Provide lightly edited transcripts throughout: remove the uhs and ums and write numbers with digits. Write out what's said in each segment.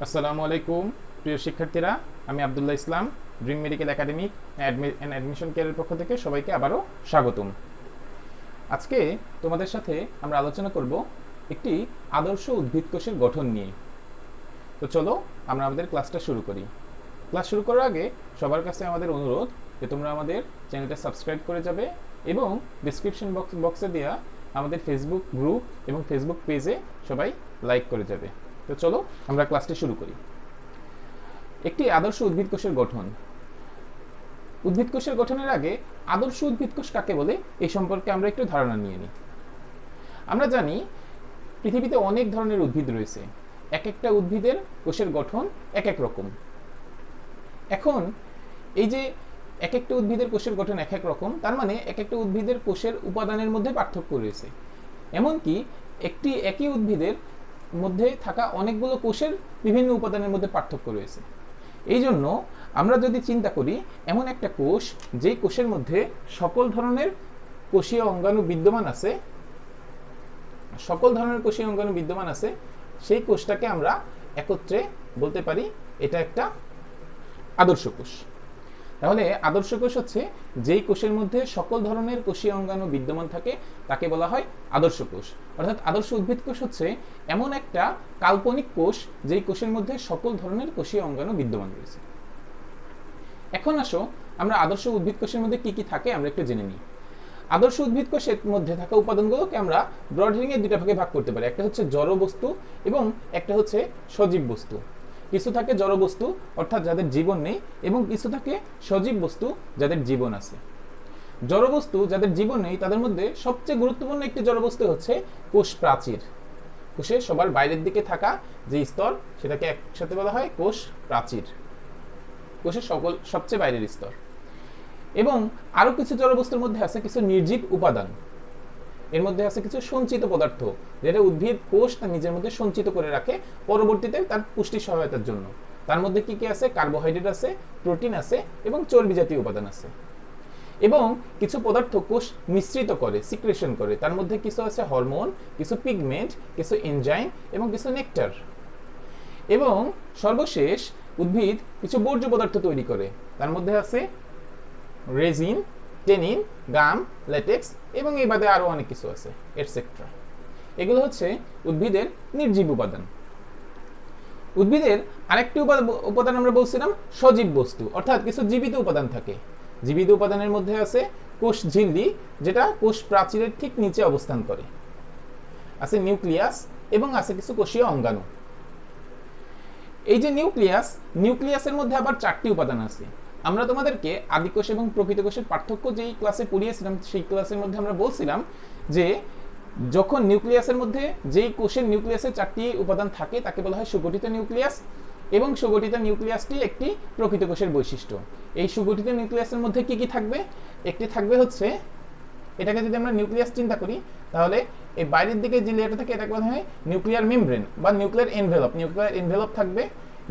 আসসালামু আলাইকুম প্রিয় শিক্ষার্থীরা, আমি Abdullah Islam, dream medical academic and admission কেয়ারের পক্ষ থেকে সবাইকে আবারও স্বাগতম। আজকে তোমাদের সাথে আমরা আলোচনা করব একটি আদর্শ উদ্ভিদ কোষের গঠন নিয়ে। তো চলো আমরা আমাদের ক্লাসটা শুরু করি। ক্লাস শুরু করার আগে সবার কাছে আমাদের অনুরোধ যে তোমরা আমাদের চ্যানেলটা সাবস্ক্রাইব করে যাবে এবং ডিসক্রিপশন বক্সে দেওয়া আমাদের ফেসবুক গ্রুপ এবং ফেসবুক পেজে সবাই লাইক করে যাবে। তো চলো আমরা ক্লাসটি শুরু করি। একটি আদর্শ উদ্ভিদ কোষের গঠন। উদ্ভিদ কোষের গঠনের আগে আদর্শ উদ্ভিদ কোষ কাকে বলে এই সম্পর্কে আমরা একটু ধারণা নিয়ে নিই। আমরা জানি পৃথিবীতে অনেক ধরনের উদ্ভিদ রয়েছে, এক একটা উদ্ভিদের কোষের গঠন এক এক রকম। এখন এই যে এক একটা উদ্ভিদের কোষের গঠন এক এক রকম, তার মানে এক একটা উদ্ভিদের কোষের উপাদানের মধ্যে পার্থক্য রয়েছে। এমনকি একই উদ্ভিদের মধ্যে থাকা অনেকগুলো কোষের বিভিন্ন উপাদানের মধ্যে পার্থক্য রয়েছে। এই জন্য আমরা যদি চিন্তা করি এমন একটা কোষ যেই কোষের মধ্যে সকল ধরনের কোষীয় অঙ্গাণু বিদ্যমান আছে, সেই কোষটাকে আমরা একত্রে বলতে পারি এটা একটা আদর্শ কোষ। তাহলে আদর্শ কোষ হচ্ছে যেই কোষের মধ্যে সকল ধরনের কোষীয় অঙ্গাণু বিদ্যমান থাকে তাকে বলা হয় আদর্শ কোষ। অর্থাৎ আদর্শ উদ্ভিদ কোষ হচ্ছে এমন একটা কাল্পনিক কোষ যেই কোষের মধ্যে সকল ধরনের কোষীয় অঙ্গাণু বিদ্যমান রয়েছে। এখন আসো আমরা আদর্শ উদ্ভিদ কোষের মধ্যে কি কি থাকে আমরা একটু জেনে নিই। আদর্শ উদ্ভিদ কোষের মধ্যে থাকা উপাদানগুলোকে আমরা ব্রড হেডিং এ দুটো ভাগে ভাগ করতে পারি। একটা হচ্ছে জড় বস্তু এবং একটা হচ্ছে সজীব বস্তু। কিছু থাকে জড় বস্তু অর্থাৎ যাদের জীবন নেই, এবং কিছু থাকে সজীব বস্তু যাদের জীবন আছে। জড় বস্তু যাদের জীবন নেই তাদের মধ্যে সবচেয়ে গুরুত্বপূর্ণ একটি জড় বস্তু হচ্ছে কোষ প্রাচীর। কোষের সবার বাইরের দিকে থাকা যে স্তর সেটাকে একসাথে বলা হয় কোষ প্রাচীর, কোষের সবচেয়ে বাইরের স্তর। এবং আরো কিছু জড় বস্তুর মধ্যে আছে কিছু নির্জীব উপাদান। এর মধ্যে আছে কিছু সঞ্চিত পদার্থ যেটা উদ্ভিদ কোষ তার নিজের মধ্যে সঞ্চিত করে রাখে পরবর্তীতে তার পুষ্টি সহায়তার জন্য। তার মধ্যে কি কি আছে? কার্বোহাইড্রেট আছে, প্রোটিন আছে এবং চর্বি জাতীয় উপাদান আছে। এবং কিছু পদার্থ কোষ মিশ্রিত করে, সিক্রেশন করে। তার মধ্যে কিছু আছে হরমোন, কিছু পিগমেন্ট, কিছু এনজাইম এবং কিছু নেকটার। এবং সর্বশেষ উদ্ভিদ কিছু বর্জ্য পদার্থ তৈরি করে। তার মধ্যে আছে রেজিন, টেনিন, গাম, ল্যাটেক্স এবং এই বাদে আরো অনেক কিছু আছে এটসেট্রা। এগুলো হচ্ছে উদ্ভিদের নির্জীব উপাদান। উদ্ভিদের আরেকটি উপাদান আমরা বলছিলাম সজীব বস্তু, অর্থাৎ কিছু জীবিত উপাদান থাকে। জীবিত উপাদানের মধ্যে আছে কোষ ঝিল্লি, যেটা কোষ প্রাচীরের ঠিক নিচে অবস্থান করে, আছে নিউক্লিয়াস এবং আছে কিছু কোষীয় অঙ্গাণু। এই যে নিউক্লিয়াসের মধ্যে আবার 4টি উপাদান আছে। আমরা তোমাদেরকে আদিকোষ এবং প্রকৃত কোষের পার্থক্য যেই ক্লাসে পড়িয়েছিলাম সেই ক্লাসের মধ্যে আমরা বলছিলাম যে যখন নিউক্লিয়াসের মধ্যে যেই কোষের নিউক্লিয়াসে 4টি উপাদান থাকে তাকে বলা হয় সুগঠিত নিউক্লিয়াস, এবং সুগঠিত নিউক্লিয়াসটি একটি প্রকৃত কোষের বৈশিষ্ট্য। এই সুগঠিত নিউক্লিয়াসের মধ্যে কি কি থাকবে? একটি থাকবে হচ্ছে, এটাকে যদি আমরা নিউক্লিয়াস চিন্তা করি তাহলে এই বাইরের দিকে যে লেয়ারটা থাকে এটাকে বলা হয় নিউক্লিয়ার মেমব্রেন বা নিউক্লিয়ার এনভেলপ থাকবে,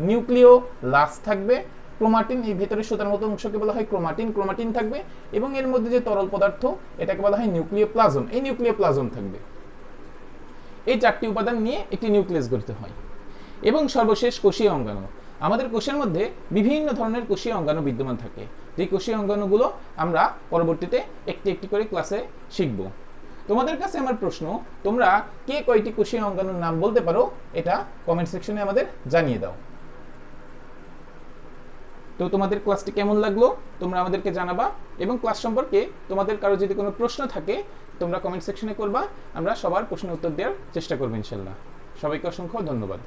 নিউক্লিওলাস থাকবে, ক্রোমাটিন, এই ভেতরে সুতার মতো অংশকে বলা হয় ক্রোমাটিন থাকবে, এবং এর মধ্যে যে তরল পদার্থ এটাকে বলা হয় নিউক্লিওপ্লাজম, এই নিউক্লিওপ্লাজম থাকবে। এই 4টি উপাদান নিয়ে একটি নিউক্লিয়াস গঠিত হয়। এবং সর্বশেষ কোষীয় অঙ্গাণু। আমাদের কোষের মধ্যে বিভিন্ন ধরনের কোষীয় অঙ্গাণু বিদ্যমান থাকে, যে কোষীয় অঙ্গাণুগুলো আমরা পরবর্তীতে একটি একটি করে ক্লাসে শিখব। তোমাদের কাছে আমার প্রশ্ন, তোমরা কে কয়টি কোষীয় অঙ্গাণুর নাম বলতে পারো এটা কমেন্ট সেকশনে আমাদের জানিয়ে দাও। তো তোমাদের ক্লাসটি কেমন লাগলো তোমরা আমাদেরকে জানাবা, এবং ক্লাস সম্পর্কে তোমাদের কারো যদি কোনো প্রশ্ন থাকে তোমরা কমেন্ট সেকশনে করবা। আমরা সবার প্রশ্নের উত্তর দেওয়ার চেষ্টা করব ইনশাল্লাহ। সবাইকে অসংখ্য ধন্যবাদ।